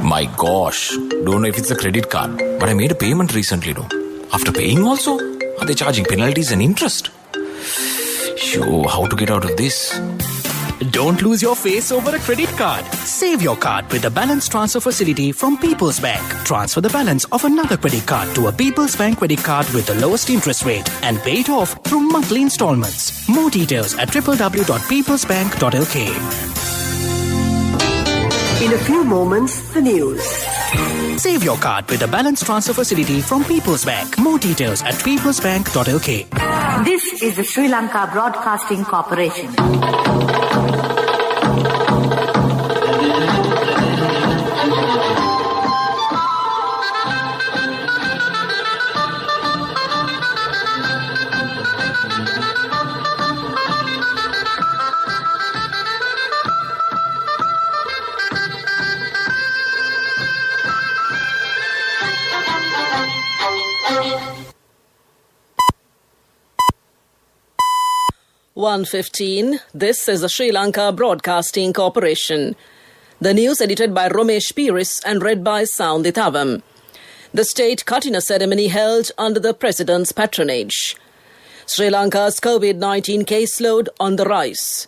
My gosh, don't know if it's a credit card, but I made a payment recently though. After paying also, are they charging penalties and interest? Sure, how to get out of this? Don't lose your face over a credit card. Save your card with the balance transfer facility from People's Bank. Transfer the balance of another credit card to a People's Bank credit card with the lowest interest rate and pay it off through monthly installments. More details at www.peoplesbank.lk. In a few moments, the news. Save your card with the balance transfer facility from People's Bank. More details at peoplesbank.lk. This is the Sri Lanka Broadcasting Corporation. (1:15). This is the Sri Lanka Broadcasting Corporation. The news edited by Romesh Piris and read by Soundithavam. The state Katina ceremony held under the President's patronage. Sri Lanka's COVID-19 caseload on the rise.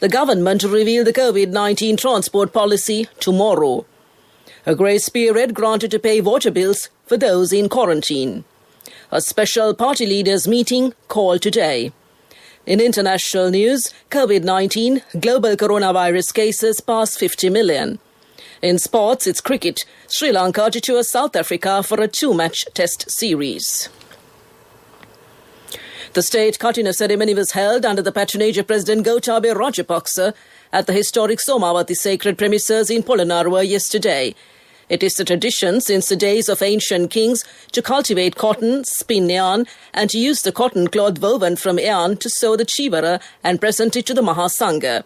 The government to reveal the COVID-19 transport policy tomorrow. A grace period granted to pay water bills for those in quarantine. A special party leaders meeting called today. In international news, COVID-19, global coronavirus cases pass 50 million. In sports, it's cricket. Sri Lanka to tour South Africa for a 2-match test series. The state Katina ceremony was held under the patronage of President Gotabaya Rajapaksa at the historic Somawati sacred premises in Polonnaruwa yesterday. It is the tradition since the days of ancient kings to cultivate cotton, spin yarn, and to use the cotton cloth woven from yarn to sew the chivara and present it to the Mahasangha.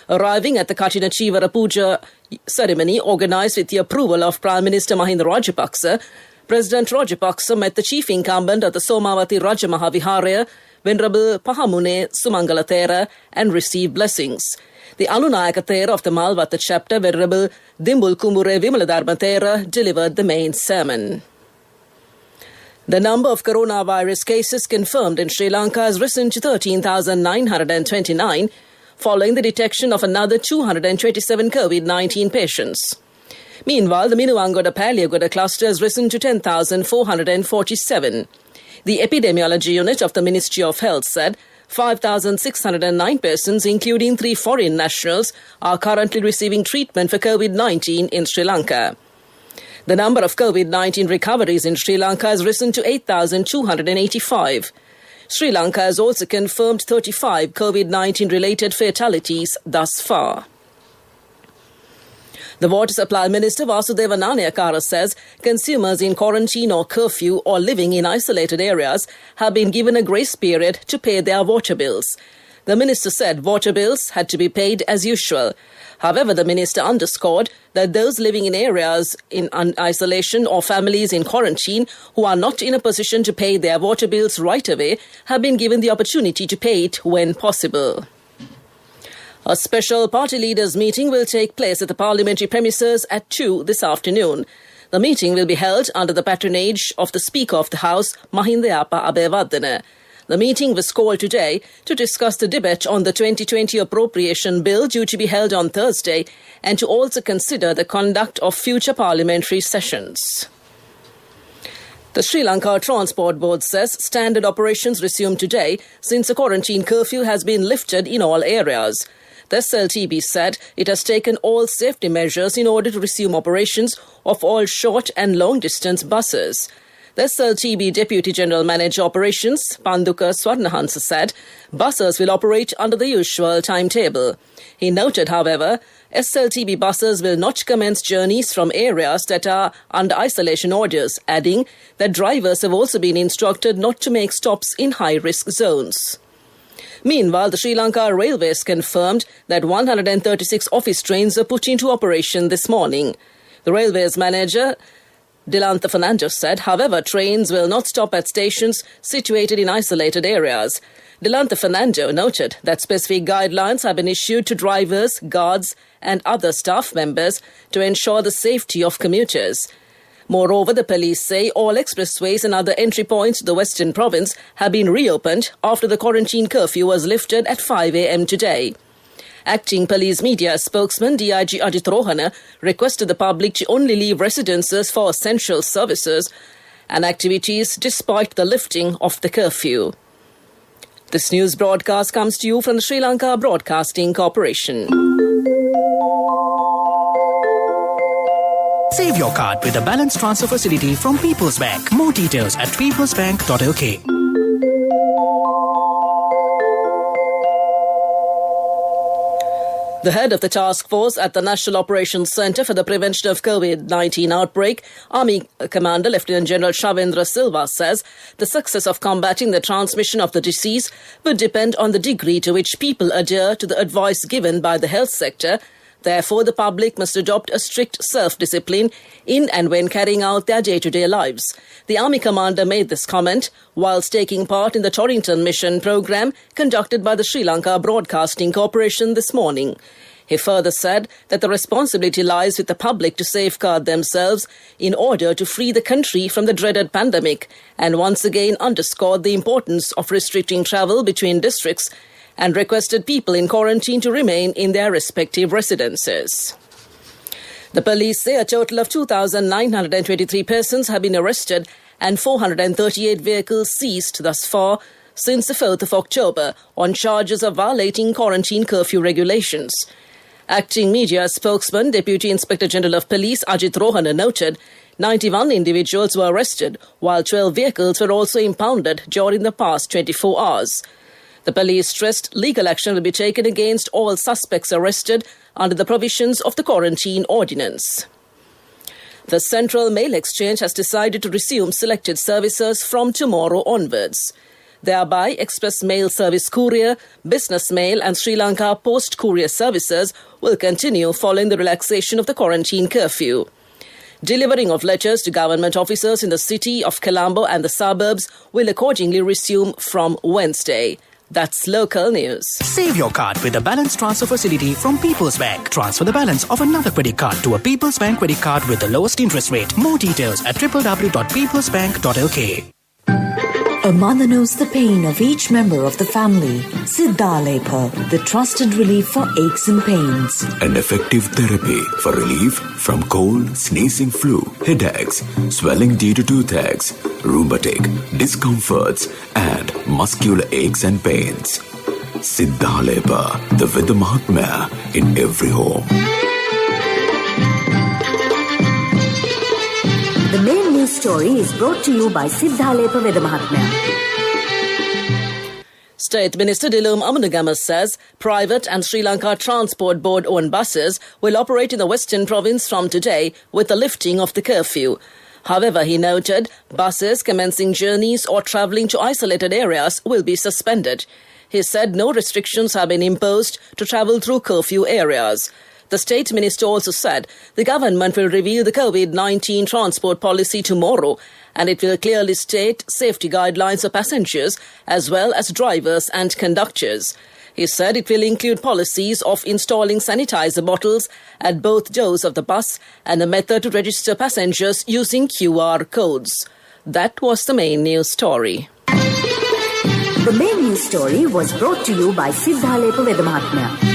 Arriving at the Katina Chivara Puja ceremony organized with the approval of Prime Minister Mahinda Rajapaksa, President Rajapaksa met the chief incumbent of the Somawati Raja Mahaviharaya, Venerable Pahamune Sumangala Thera, and received blessings. The Anunayaka Thera of the Malvatta chapter, Venerable Dimbul Kumbure Vimaladharma Thera, delivered the main sermon. The number of coronavirus cases confirmed in Sri Lanka has risen to 13,929, following the detection of another 227 COVID-19 patients. Meanwhile, the Minuwangoda-Palyagoda cluster has risen to 10,447. The epidemiology unit of the Ministry of Health said 5,609 persons, including 3 foreign nationals, are currently receiving treatment for COVID-19 in Sri Lanka. The number of COVID-19 recoveries in Sri Lanka has risen to 8,285. Sri Lanka has also confirmed 35 COVID-19 related fatalities thus far. The Water Supply Minister Vasudeva Nanayakkara says consumers in quarantine or curfew or living in isolated areas have been given a grace period to pay their water bills. The minister said water bills had to be paid as usual. However, the minister underscored that those living in areas in isolation or families in quarantine who are not in a position to pay their water bills right away have been given the opportunity to pay it when possible. A special party leaders meeting will take place at the parliamentary premises at 2 this afternoon. The meeting will be held under the patronage of the Speaker of the House, Mahinda Abeyewardene. The meeting was called today to discuss the debate on the 2020 appropriation bill due to be held on Thursday and to also consider the conduct of future parliamentary sessions. The Sri Lanka Transport Board says standard operations resumed today since the quarantine curfew has been lifted in all areas. The SLTB said it has taken all safety measures in order to resume operations of all short and long-distance buses. The SLTB Deputy General Manager Operations, Panduka Swarnahansa, said buses will operate under the usual timetable. He noted, however, SLTB buses will not commence journeys from areas that are under isolation orders, adding that drivers have also been instructed not to make stops in high-risk zones. Meanwhile, the Sri Lanka Railways confirmed that 136 office trains were put into operation this morning. The Railways manager, Dilantha Fernandes, said, however, trains will not stop at stations situated in isolated areas. Delanta Fernando noted that specific guidelines have been issued to drivers, guards and other staff members to ensure the safety of commuters. Moreover, the police say all expressways and other entry points to the Western Province have been reopened after the quarantine curfew was lifted at 5 a.m. today. Acting police media spokesman DIG Ajit Rohana requested the public to only leave residences for essential services and activities despite the lifting of the curfew. This news broadcast comes to you from the Sri Lanka Broadcasting Corporation. Save your card with a balance transfer facility from People's Bank. More details at peoplesbank.lk. The head of the task force at the National Operations Centre for the Prevention of COVID-19 outbreak, Army Commander Lieutenant General Shavendra Silva, says the success of combating the transmission of the disease would depend on the degree to which people adhere to the advice given by the health sector. Therefore, the public must adopt a strict self-discipline in and when carrying out their day-to-day lives. The Army Commander made this comment whilst taking part in the Torrington Mission programme conducted by the Sri Lanka Broadcasting Corporation this morning. He further said that the responsibility lies with the public to safeguard themselves in order to free the country from the dreaded pandemic, and once again underscored the importance of restricting travel between districts and requested people in quarantine to remain in their respective residences. The police say a total of 2,923 persons have been arrested and 438 vehicles seized thus far since the 4th of October on charges of violating quarantine curfew regulations. Acting media spokesman, Deputy Inspector General of Police Ajit Rohana noted 91 individuals were arrested, while 12 vehicles were also impounded during the past 24 hours. The police stressed legal action will be taken against all suspects arrested under the provisions of the quarantine ordinance. The Central Mail Exchange has decided to resume selected services from tomorrow onwards. Thereby, Express Mail Service Courier, Business Mail and Sri Lanka Post Courier services will continue following the relaxation of the quarantine curfew. Delivering of letters to government officers in the city of Colombo and the suburbs will accordingly resume from Wednesday. That's local news. Save your card with a balance transfer facility from People's Bank. Transfer the balance of another credit card to a People's Bank credit card with the lowest interest rate. More details at www.peoplesbank.lk. A mother knows the pain of each member of the family. Siddhalepa, the trusted relief for aches and pains. An effective therapy for relief from cold, sneezing, flu, headaches, swelling due to toothaches, rheumatic, discomforts, and muscular aches and pains. Siddhalepa, the Veda Mahatmya in every home. The main news story is brought to you by Siddhalepa Veda Mahatmya. State Minister Dilum Amunagama says private and Sri Lanka Transport Board owned buses will operate in the Western Province from today with the lifting of the curfew. However, he noted buses commencing journeys or travelling to isolated areas will be suspended. He said no restrictions have been imposed to travel through curfew areas. The State Minister also said the government will reveal the COVID-19 transport policy tomorrow, and it will clearly state safety guidelines for passengers as well as drivers and conductors. He said it will include policies of installing sanitizer bottles at both doors of the bus and a method to register passengers using QR codes. That was the main news story. The main news story was brought to you by Siddhalepa Veda Mahatmya.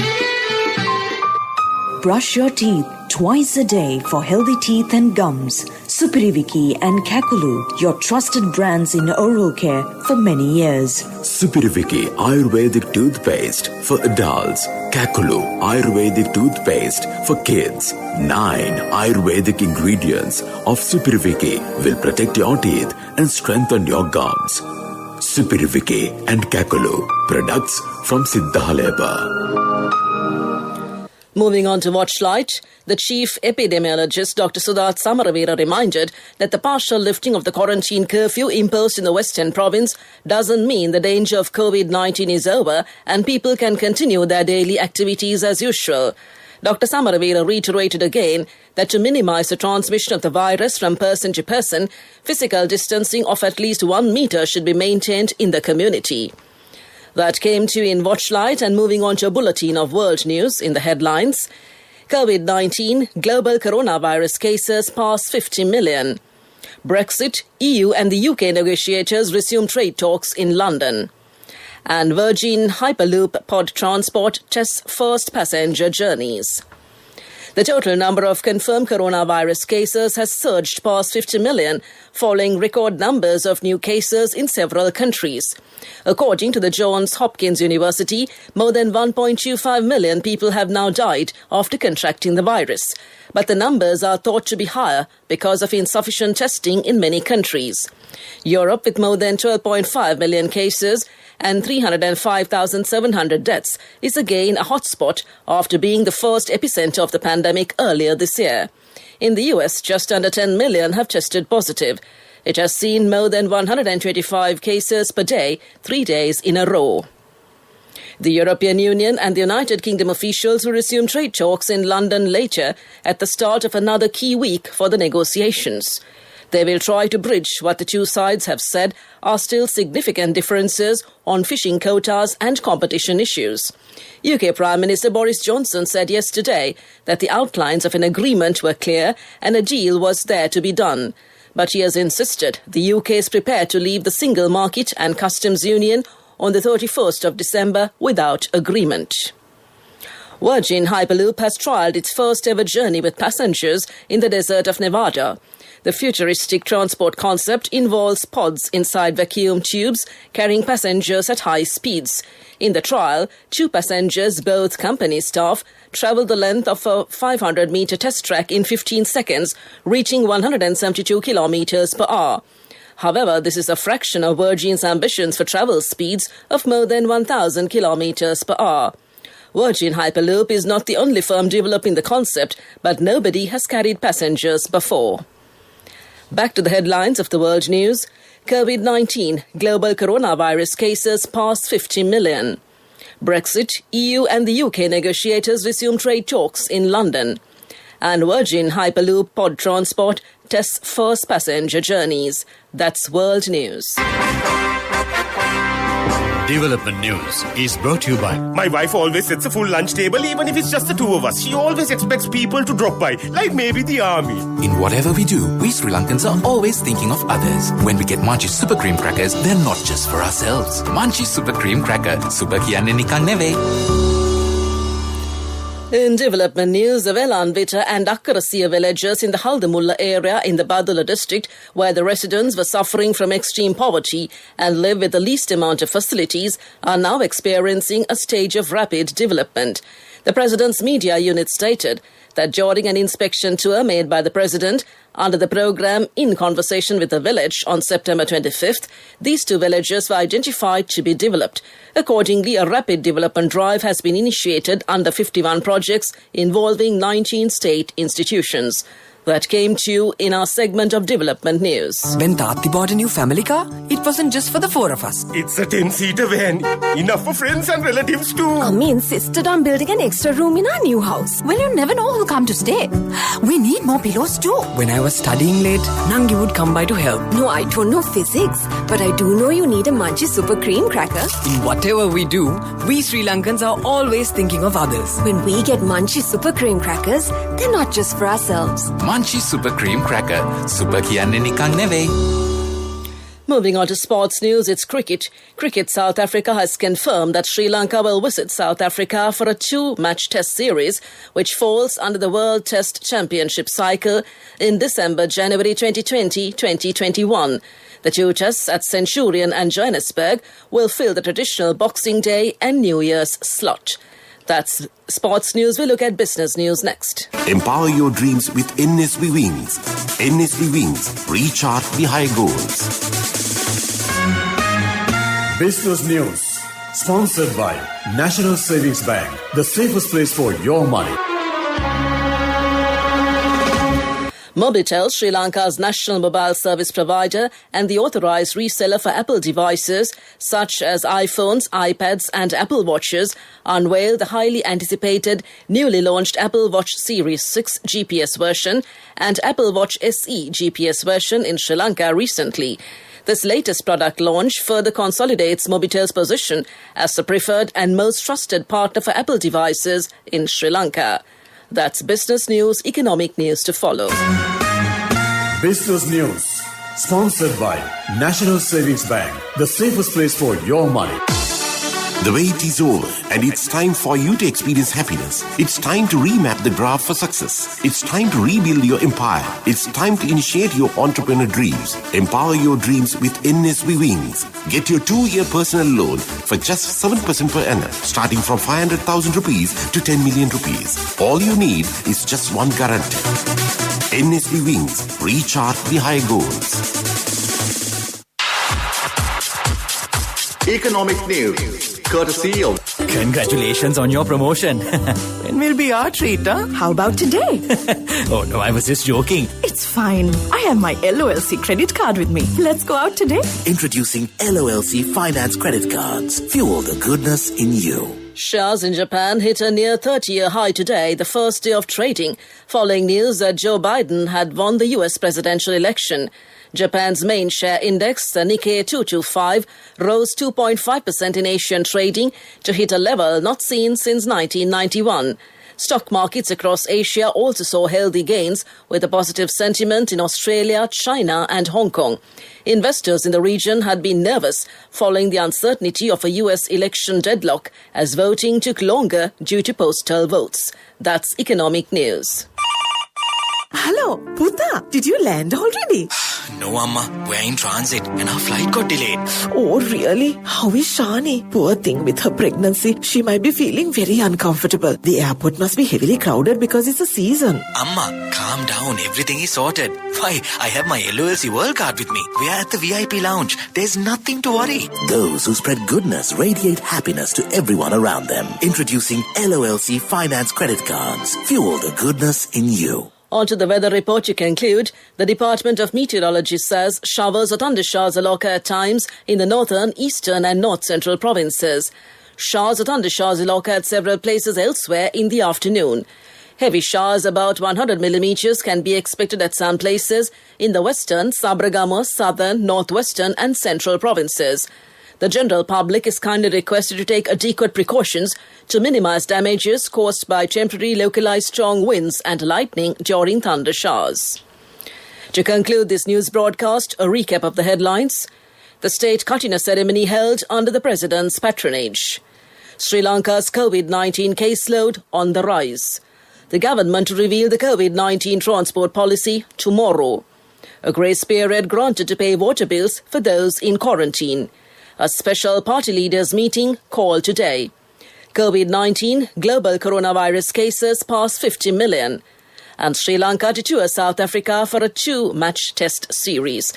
Brush your teeth twice a day for healthy teeth and gums. Supiriviki and Kakulu, your trusted brands in oral care for many years. Supiriviki Ayurvedic toothpaste for adults. Kakulu Ayurvedic toothpaste for kids. 9 Ayurvedic ingredients of Supiriviki will protect your teeth and strengthen your gums. Supiriviki and Kakulu, products from Siddhalepa. Moving on to Watchlight, the Chief Epidemiologist Dr. Sudath Samaravira reminded that the partial lifting of the quarantine curfew imposed in the Western Province doesn't mean the danger of COVID-19 is over and people can continue their daily activities as usual. Dr. Samaravira reiterated again that to minimize the transmission of the virus from person to person, physical distancing of at least 1 meter should be maintained in the community. That came to you in Watchlight, and moving on to a bulletin of world news in the headlines. COVID-19, global coronavirus cases pass 50 million. Brexit, EU and the UK negotiators resume trade talks in London. And Virgin Hyperloop pod transport tests first passenger journeys. The total number of confirmed coronavirus cases has surged past 50 million, following record numbers of new cases in several countries. According to the Johns Hopkins University, more than 1.25 million people have now died after contracting the virus. But the numbers are thought to be higher because of insufficient testing in many countries. Europe, with more than 12.5 million cases and 305,700 deaths, is again a hotspot after being the first epicenter of the pandemic earlier this year. In the US, just under 10 million have tested positive. It has seen more than 125 cases per day, 3 days in a row. The European Union and the United Kingdom officials will resume trade talks in London later at the start of another key week for the negotiations. They will try to bridge what the two sides have said are still significant differences on fishing quotas and competition issues. UK Prime Minister Boris Johnson said yesterday that the outlines of an agreement were clear and a deal was there to be done. But he has insisted the UK is prepared to leave the single market and customs union on the 31st of December without agreement. Virgin Hyperloop has trialled its first ever journey with passengers in the desert of Nevada. The futuristic transport concept involves pods inside vacuum tubes carrying passengers at high speeds. In the trial, 2 passengers, both company staff, travelled the length of a 500-metre test track in 15 seconds, reaching 172 kilometres per hour. However, this is a fraction of Virgin's ambitions for travel speeds of more than 1,000 kilometres per hour. Virgin Hyperloop is not the only firm developing the concept, but nobody has carried passengers before. Back to the headlines of the world news. COVID-19, global coronavirus cases pass 50 million. Brexit, EU and the UK negotiators resume trade talks in London. And Virgin Hyperloop pod transport tests first passenger journeys. That's world news. Development News is brought to you by... My wife always sets a full lunch table even if it's just the two of us. She always expects people to drop by, like maybe the army. In whatever we do, we Sri Lankans are always thinking of others. When we get Munchies Super Cream Crackers, they're not just for ourselves. Munchies Super Cream Cracker. Super kiyanne nikan neve. In development news, the Velanvita and Akkarasiya villagers in the Haldamulla area in the Badula district, where the residents were suffering from extreme poverty and live with the least amount of facilities, are now experiencing a stage of rapid development. The President's media unit stated that during an inspection tour made by the President under the programme In Conversation with the Village on September 25th, these 2 villages were identified to be developed. Accordingly, a rapid development drive has been initiated under 51 projects involving 19 state institutions. That came to you in our segment of development news. When Tati bought a new family car, it wasn't just for the 4 of us. It's a 10-seater van. Enough for friends and relatives too. Me insisted on building an extra room in our new house. Well, you never know who'll come to stay. We need more pillows too. When I was studying late, Nangi would come by to help. No, I don't know physics, but I do know you need a Munchie Super Cream Cracker. In whatever we do, we Sri Lankans are always thinking of others. When we get Munchie Super Cream Crackers, they're not just for ourselves. Munchies Super Cream Cracker. Super kiyanne nikan neve. Moving on to sports news, it's cricket. Cricket South Africa has confirmed that Sri Lanka will visit South Africa for a 2-match test series, which falls under the World Test Championship cycle in December-January 2020-2021. The 2 tests at Centurion and Johannesburg will fill the traditional Boxing Day and New Year's slot. That's sports news. We'll look at business news next. Empower your dreams with NSV Wings. NSV Wings. Reach out the high goals. Business News. Sponsored by National Savings Bank. The safest place for your money. Mobitel, Sri Lanka's national mobile service provider and the authorized reseller for Apple devices such as iPhones, iPads and Apple Watches, unveiled the highly anticipated newly launched Apple Watch Series 6 GPS version and Apple Watch SE GPS version in Sri Lanka recently. This latest product launch further consolidates Mobitel's position as the preferred and most trusted partner for Apple devices in Sri Lanka. That's business news, economic news to follow. Business News, sponsored by National Savings Bank, the safest place for your money. The wait is over and it's time for you to experience happiness. It's time to remap the graph for success. It's time to rebuild your empire. It's time to initiate your entrepreneur dreams. Empower your dreams with NSV Wings. Get your 2-year personal loan for just 7% per annum, starting from 500,000 rupees to 10 million rupees. All you need is just one guarantee. NSV Wings. Recharge the high goals. Economic news, courtesy of... Congratulations on your promotion. When will be our treat, huh? How about today? Oh no, I was just joking. It's fine. I have my LOLC credit card with me. Let's go out today. Introducing LOLC Finance Credit Cards. Fuel the goodness in you. Shares in Japan hit a near 30-year high today, the first day of trading, following news that Joe Biden had won the US presidential election. Japan's main share index, the Nikkei 225, rose 2.5% in Asian trading to hit a level not seen since 1991. Stock markets across Asia also saw healthy gains, with a positive sentiment in Australia, China and Hong Kong. Investors in the region had been nervous following the uncertainty of a US election deadlock as voting took longer due to postal votes. That's economic news. Hello, Puta, did you land already? No, Amma. We're in transit and our flight got delayed. Oh, really? How is Shani? Poor thing with her pregnancy. She might be feeling very uncomfortable. The airport must be heavily crowded because it's a season. Amma, calm down. Everything is sorted. Why, I have my LOLC World Card with me. We are at the VIP lounge. There's nothing to worry. Those who spread goodness radiate happiness to everyone around them. Introducing LOLC Finance Credit Cards. Fuel the goodness in you. On to the weather report, you conclude. The Department of Meteorology says showers or thundershowers will occur at times in the northern, eastern and north-central provinces. Showers or thundershowers will occur at several places elsewhere in the afternoon. Heavy showers about 100 millimeters can be expected at some places in the western, Sabragama, southern, northwestern and central provinces. The general public is kindly requested to take adequate precautions to minimize damages caused by temporary localized strong winds and lightning during thunder showers. To conclude this news broadcast, a recap of the headlines. The state Katina ceremony held under the president's patronage. Sri Lanka's COVID-19 caseload on the rise. The government to reveal the COVID-19 transport policy tomorrow. A grace period granted to pay water bills for those in quarantine. A special party leaders meeting called today. COVID-19 global coronavirus cases pass 50 million. And Sri Lanka to tour South Africa for a 2-match test series.